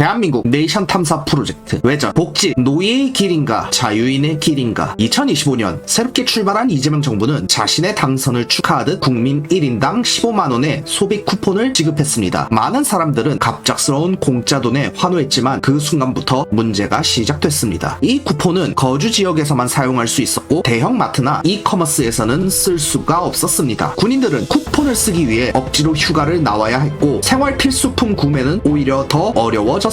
대한민국 네이션 탐사 프로젝트 외전 복지 노예의 길인가 자유인의 길인가 2025년 새롭게 출발한 이재명 정부는 자신의 당선을 축하하듯 국민 1인당 15만원의 소비 쿠폰을 지급했습니다. 많은 사람들은 갑작스러운 공짜 돈에 환호했지만 그 순간부터 문제가 시작됐습니다. 이 쿠폰은 거주 지역에서만 사용할 수 있었고 대형 마트나 이커머스에서는 쓸 수가 없었습니다. 군인들은 쿠폰을 쓰기 위해 억지로 휴가를 나와야 했고 생활 필수품 구매는 오히려 더 어려워졌습니다.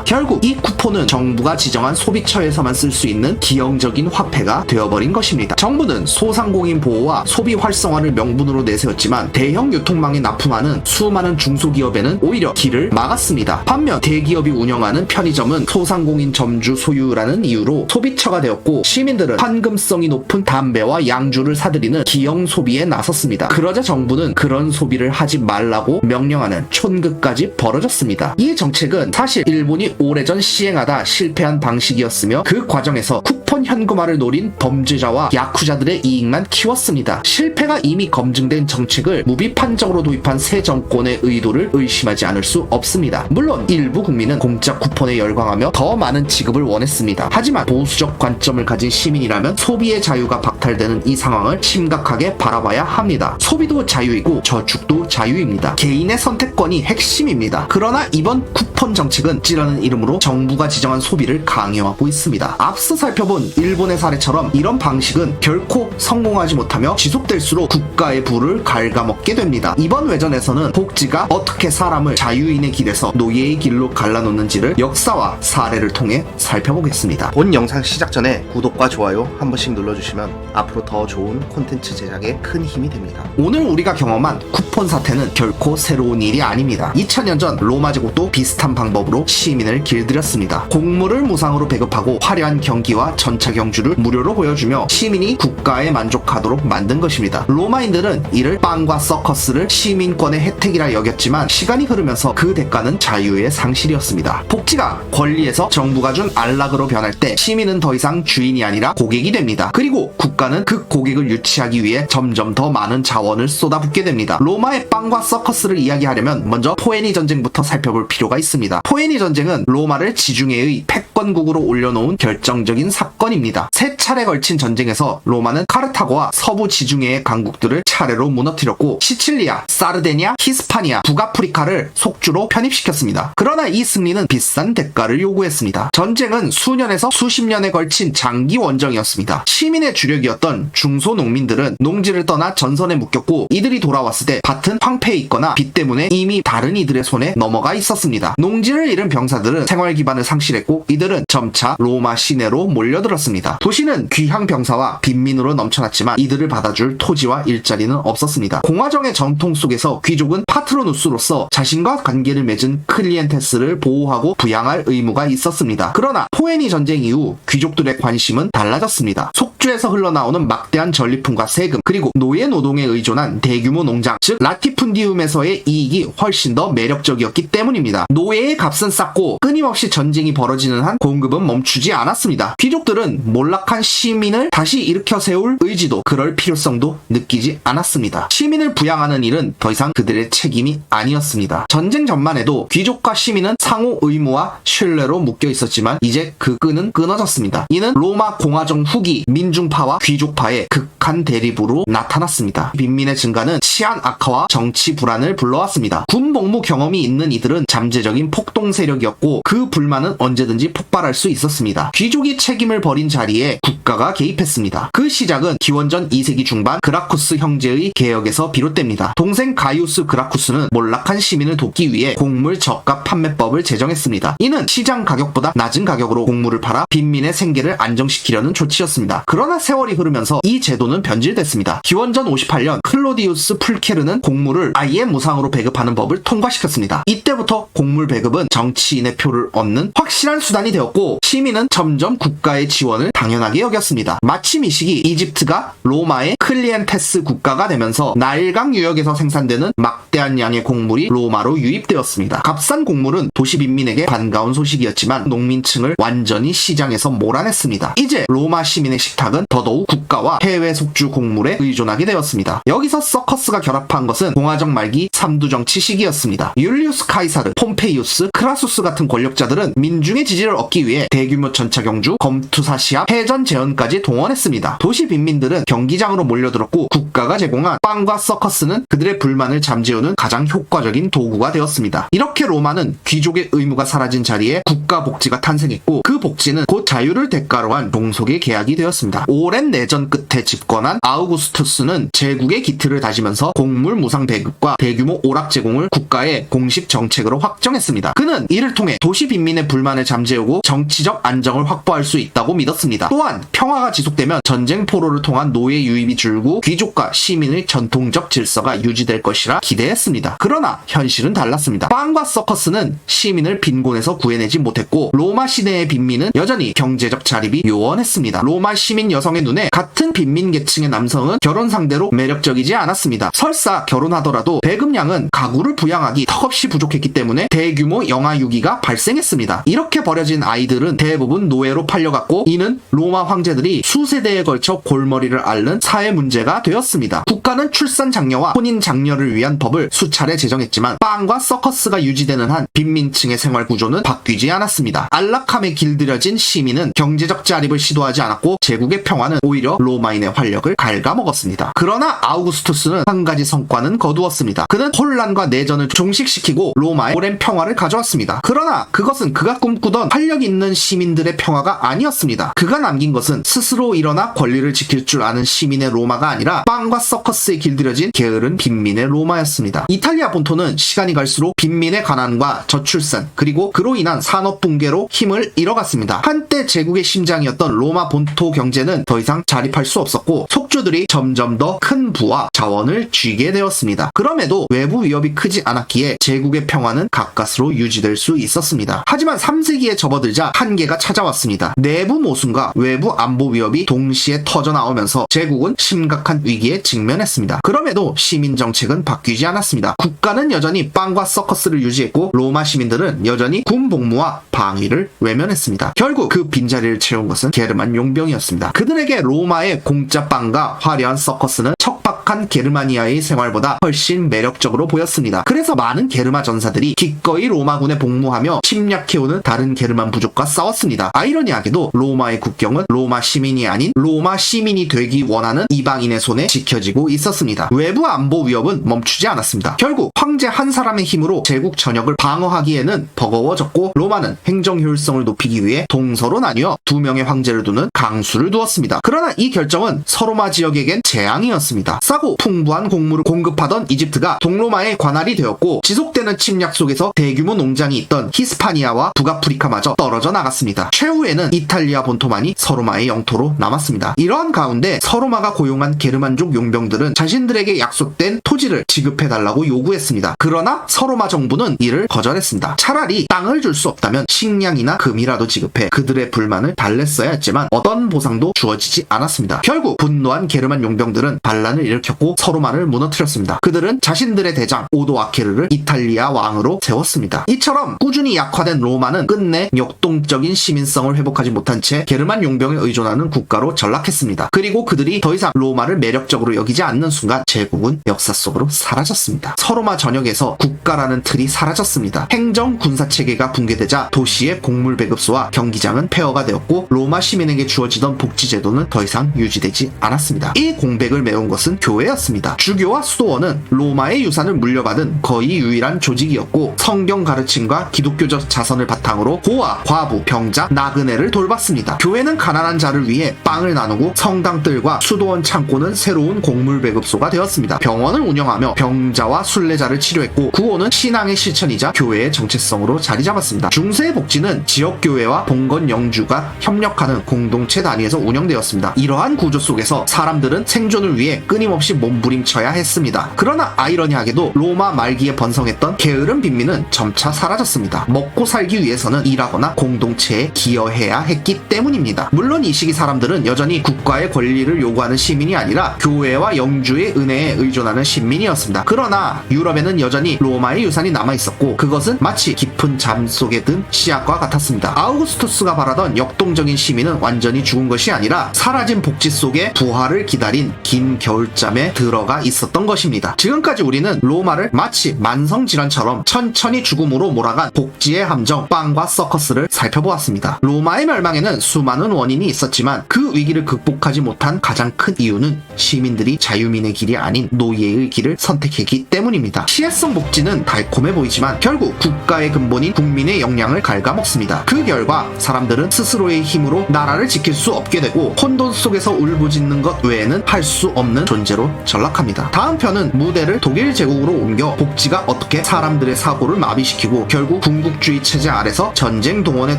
결국 이 쿠폰은 정부가 지정한 소비처에서만 쓸 수 있는 기형적인 화폐가 되어버린 것입니다. 정부는 소상공인 보호와 소비 활성화를 명분으로 내세웠지만 대형 유통망에 납품하는 수많은 중소기업에는 오히려 길을 막았습니다. 반면 대기업이 운영하는 편의점은 소상공인 점주 소유라는 이유로 소비처가 되었고 시민들은 환금성이 높은 담배와 양주를 사들이는 기형 소비에 나섰습니다. 그러자 정부는 그런 소비를 하지 말라고 명령하는 촌극까지 벌어졌습니다. 이 정책은 사실 일본이 오래전 시행하다 실패한 방식이었으며 그 과정에서 쿠폰 현금화를 노린 범죄자와 야쿠자들의 이익만 키웠습니다. 실패가 이미 검증된 정책을 무비판적으로 도입한 새 정권의 의도를 의심하지 않을 수 없습니다. 물론 일부 국민은 공짜 쿠폰에 열광하며 더 많은 지급을 원했습니다. 하지만 보수적 관점을 가진 시민이라면 소비의 자유가 박탈되는 이 상황을 심각하게 바라봐야 합니다. 소비도 자유이고 저축도 자유입니다. 개인의 선택권이 핵심입니다. 그러나 이번 쿠폰 정책은 찌라는 이름으로 정부가 지정한 소비를 강요하고 있습니다. 앞서 살펴본 일본의 사례처럼 이런 방식은 결코 성공하지 못하며 지속될수록 국가의 부를 갉아먹게 됩니다. 이번 외전에서는 복지가 어떻게 사람을 자유인의 길에서 노예의 길로 갈라놓는지를 역사와 사례를 통해 살펴보겠습니다. 본 영상 시작 전에 구독과 좋아요 한 번씩 눌러주시면 앞으로 더 좋은 콘텐츠 제작에 큰 힘이 됩니다. 오늘 우리가 경험한 쿠폰 사태는 결코 새로운 일이 아닙니다. 2000년 전 로마 제국도 비슷한 방법으로 시민을 길들였습니다. 곡물을 무상으로 배급하고 화려한 경기와 전차 경주를 무료로 보여주며 시민이 국가에 만족하도록 만든 것입니다. 로마인들은 이를 빵과 서커스를 시민권의 혜택이라 여겼지만 시간이 흐르면서 그 대가는 자유의 상실이었습니다. 복지가 권리에서 정부가 준 안락으로 변할 때 시민은 더 이상 주인이 아니라 고객이 됩니다. 그리고 국가는 그 고객을 유치하기 위해 점점 더 많은 자원을 쏟아붓게 됩니다. 로마의 빵과 서커스를 이야기하려면 먼저 포에니 전쟁부터 살펴볼 필요가 있습니다. 포에니 전쟁은 로마를 지중해의 패권국으로 올려놓은 결정적인 사건입니다. 세 차례 걸친 전쟁에서 로마는 카르타고와 서부 지중해의 강국들을 차례로 무너뜨렸고 시칠리아, 사르데니아, 히스파니아, 북아프리카를 속주로 편입시켰습니다. 그러나 이 승리는 비싼 대가를 요구했습니다. 전쟁은 수년에서 수십 년에 걸친 장기 원정이었습니다. 시민의 주력이었던 중소농민들은 농지를 떠나 전선에 묶였고 이들이 돌아왔을 때 밭은 황폐해 있거나 비 때문에 이미 다른 이들의 손에 넘어가 있었습니다. 농지를 잃은 병사들은 생활 기반을 상실했고 이들은 점차 로마 시내로 몰려들었습니다. 도시는 귀향 병사와 빈민으로 넘쳐났지만 이들을 받아줄 토지와 일자리는 없었습니다. 공화정의 전통 속에서 귀족은 파트로누스로서 자신과 관계를 맺은 클리엔테스를 보호하고 부양할 의무가 있었습니다. 그러나 포에니 전쟁 이후 귀족들의 관심은 달라졌습니다. 속주에서 흘러나오는 막대한 전리품과 세금 그리고 노예 노동에 의존한 대규모 농장 즉 라티푼디움에서의 이익이 훨씬 더 매력적이었기 때문입니다. 노예의 값은 쌌고 끊임없이 전쟁이 벌어지는 한 공급은 멈추지 않았습니다. 귀족들은 몰락한 시민을 다시 일으켜 세울 의지도 그럴 필요성도 느끼지 않았습니다. 시민을 부양하는 일은 더 이상 그들의 책임이 아니었습니다. 전쟁 전만 해도 귀족과 시민은 상호 의무와 신뢰로 묶여 있었지만 이제 그 끈은 끊어졌습니다. 이는 로마 공화정 후기 민중파와 귀족파의 극한 대립으로 나타났습니다. 빈민의 증가는 치안 악화와 정치 불안을 불러왔습니다. 군 복무 경험이 있는 이들은 잠재적인 폭동 세력이었고 그 불만은 언제든지 폭발할 수 있었습니다. 귀족이 책임을 버린 자리에 국가가 개입했습니다. 그 시작은 기원전 2세기 중반 그라쿠스 형제의 개혁에서 비롯됩니다. 동생 가이우스 그라쿠스는 몰락한 시민을 돕기 위해 곡물 저가 판매법을 제정했습니다. 이는 시장 가격보다 낮은 가격으로 곡물을 팔아 빈민의 생계를 안정시키려는 조치였습니다. 그러나 세월이 흐르면서 이 제도는 변질됐습니다. 기원전 58년 클로디우스 풀케르는 곡물을 아예 무상으로 배급하는 법을 통과시켰습니다. 이때부터 곡물 배급은 정치인의 표를 얻는 확실한 수단이 되었고 시민은 점점 국가의 지원을 당연하게 여겼습니다. 마침 이 시기 이집트가 로마의 클리엔테스 국가가 국가가 되면서 나일강 유역에서 생산되는 막대한 양의 곡물이 로마로 유입되었습니다. 값싼 곡물은 도시 빈민에게 반가운 소식이었지만 농민층을 완전히 시장에서 몰아냈습니다. 이제 로마 시민의 식탁은 더더욱 국가와 해외 속주 곡물에 의존하게 되었습니다. 여기서 서커스가 결합한 것은 공화정 말기 삼두정치 시기였습니다. 율리우스 카이사르, 폼페이우스, 크라수스 같은 권력자들은 민중의 지지를 얻기 위해 대규모 전차 경주, 검투사 시합, 해전 재현까지 동원했습니다. 도시 빈민들은 경기장으로 몰려들었고 국가가 제공한 빵과 서커스는 그들의 불만을 잠재우는 가장 효과적인 도구가 되었습니다. 이렇게 로마는 귀족의 의무가 사라진 자리에 국가 복지가 탄생했고 그 복지는 곧 자유를 대가로 한 종속의 계약이 되었습니다. 오랜 내전 끝에 집권한 아우구스투스는 제국의 기틀을 다지면서 곡물 무상 배급과 대규모 오락 제공을 국가의 공식 정책으로 확정했습니다. 그는 이를 통해 도시 빈민의 불만을 잠재우고 정치적 안정을 확보할 수 있다고 믿었습니다. 또한 평화가 지속되면 전쟁 포로를 통한 노예 유입이 줄고 귀족과 시민의 전통적 질서가 유지될 것이라 기대했습니다. 그러나 현실은 달랐습니다. 빵과 서커스는 시민을 빈곤에서 구해내지 못했고 로마 시내의 빈민은 여전히 경제적 자립이 요원했습니다. 로마 시민 여성의 눈에 같은 빈민 계층의 남성은 결혼 상대로 매력적이지 않았습니다. 설사 결혼하더라도 배급량은 가구를 부양하기 턱없이 부족했기 때문에 대규모 영아 유기가 발생했습니다. 이렇게 버려진 아이들은 대부분 노예로 팔려갔고 이는 로마 황제들이 수세대에 걸쳐 골머리를 앓는 사회 문제가 되었습니다. 국가는 출산 장려와 혼인 장려를 위한 법을 수차례 제정했지만 빵과 서커스가 유지되는 한 빈민층의 생활 구조는 바뀌지 않았습니다. 안락함에 길들여진 시민은 경제적 자립을 시도하지 않았고 제국의 평화는 오히려 로마인의 활력을 갉아먹었습니다. 그러나 아우구스투스는 한 가지 성과는 거두었습니다. 그는 혼란과 내전을 종식시키고 로마에 오랜 평화를 가져왔습니다. 그러나 그것은 그가 꿈꾸던 활력 있는 시민들의 평화가 아니었습니다. 그가 남긴 것은 스스로 일어나 권리를 지킬 줄 아는 시민의 로마가 아니라 빵과 서커스에 길들여진 게으른 빈민의 로마였습니다. 이탈리아 본토는 시간이 갈수록 빈민의 가난과 저출산 그리고 그로 인한 산업 붕괴로 힘을 잃어갔습니다. 한때 제국의 심장이었던 로마 본토 경제는 더 이상 자립할 수 없었고 속주들이 점점 더 큰 부와 자원을 쥐게 되었습니다. 그럼에도 외부 위협이 크지 않았기에 제국의 평화는 가까스로 유지될 수 있었습니다. 하지만 3세기에 접어들자 한계가 찾아왔습니다. 내부 모순과 외부 안보 위협이 동시에 터져나오면서 제국은 심각한 위기에 직면했습니다. 그럼에도 시민 정책은 바뀌지 않았습니다. 국가는 여전히 빵과 서커스를 유지했고 로마 시민들은 여전히 군 복무와 방위를 외면했습니다. 결국 그 빈자리를 채운 것은 게르만 용병이었습니다. 그들에게 로마의 공짜 빵과 화려한 서커스는 척박한 게르마니아의 생활보다 훨씬 매력적으로 보였습니다. 그래서 많은 게르마 전사들이 기꺼이 로마군에 복무하며 침략해오는 다른 게르만 부족과 싸웠습니다. 아이러니하게도 로마의 국경은 로마 시민이 아닌 로마 시민이 되기 원하는 이방인의 손에 지켜지고 있었습니다. 외부 안보 위협은 멈추지 않았습니다. 결국 황제 한 사람의 힘으로 제국 전역을 방어하기에는 버거워졌고 로마는 행정 효율성을 높이기 위해 동서로 나뉘어 2명의 황제를 두는 강수를 두었습니다. 그러나 이 결정은 서로마 지역에겐 재앙이었습니다. 싸고 풍부한 곡물을 공급하던 이집트가 동로마의 관할이 되었고 지속되는 침략 속에서 대규모 농장이 있던 히스파니아와 북아프리카마저 떨어져 나갔습니다. 최후에는 이탈리아 본토만이 서로마의 영토로 남았습니다. 이러한 가운데 서로마가 고용한 게르만족 용병들은 자신들에게 약속된 토지를 지급해달라고 요구했습니다. 그러나 서로마 정부는 이를 거절했습니다. 차라리 땅을 줄 수 없다면 식량이나 금이라도 지급해 그들의 불만을 달랬어야 했지만 어떤 보상도 주어지지 않았습니다. 결국 분노한 게르만 용병들은 반란을 일으켰고 서로마를 무너뜨렸습니다. 그들은 자신들의 대장 오도아케르를 이탈리아 왕으로 세웠습니다. 이처럼 꾸준히 약화된 로마는 끝내 역동적인 시민성을 회복하지 못한 채 게르만 용병에 의존하는 국가로 전락했습니다. 그리고 그들이 더 이상 로마를 매력적으로 여기지 않는 순간 제국은 역사 속으로 사라졌습니다. 서로마 전역에서 국가라는 틀이 사라졌습니다. 행정 군사 체계가 붕괴되자 도시의 곡물 배급소와 경기장은 폐허가 되었고 로마 시민에게 주어지던 복지 제도는 더 이상 유지되지 않았습니다. 이 공백을 메운 것은 교회였습니다. 주교와 수도원은 로마의 유산을 물려받은 거의 유일한 조직이었고 성경 가르침과 기독교적 자선을 바탕으로 고아, 과부, 병자, 나그네를 돌봤습니다. 교회는 가난한 자를 위해 빵을 나누고 성당들과 수도원 창고는 새로운 곡물 배급소가 되었습니다. 병원을 운영하며 병자와 순례자를 치료했고 구호는 신앙의 실천이자 교회의 정체성으로 자리 잡았습니다. 중세의 복지는 지역교회와 봉건 영주가 협력하는 공동체 단위에서 운영되었습니다. 이러한 구조 속에서 사람들은 생존을 위해 끊임없이 몸부림쳐야 했습니다. 그러나 아이러니하게도 로마 말기에 번성했던 게으른 빈민은 점차 사라졌습니다. 먹고 살기 위해서는 일하거나 공동체에 기여해야 했기 때문입니다. 물론 이 시기 사람들은 여전히 국가의 권리를 요구하는 시민이 아니라 교회와 노예와 영주의 은혜에 의존하는 신민이었습니다. 그러나 유럽에는 여전히 로마의 유산이 남아있었고 그것은 마치 깊은 잠 속에 든 씨앗과 같았습니다. 아우구스투스가 바라던 역동적인 시민은 완전히 죽은 것이 아니라 사라진 복지 속에 부활을 기다린 긴 겨울잠에 들어가 있었던 것입니다. 지금까지 우리는 로마를 마치 만성질환처럼 천천히 죽음으로 몰아간 복지의 함정, 빵과 서커스를 살펴보았습니다. 로마의 멸망에는 수많은 원인이 있었지만 그 위기를 극복하지 못한 가장 큰 이유는 시민들이 자유민의 길이 아닌 노예의 길을 선택했기 때문입니다. 시혜성 복지는 달콤해 보이지만 결국 국가의 근본인 국민의 역량을 갉아먹습니다. 그 결과 사람들은 스스로의 힘으로 나라를 지킬 수 없게 되고 혼돈 속에서 울부짖는 것 외에는 할 수 없는 존재로 전락합니다. 다음 편은 무대를 독일 제국으로 옮겨 복지가 어떻게 사람들의 사고를 마비시키고 결국 군국주의 체제 아래서 전쟁 동원의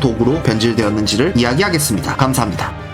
도구로 변질되었는지를 이야기하겠습니다. 감사합니다.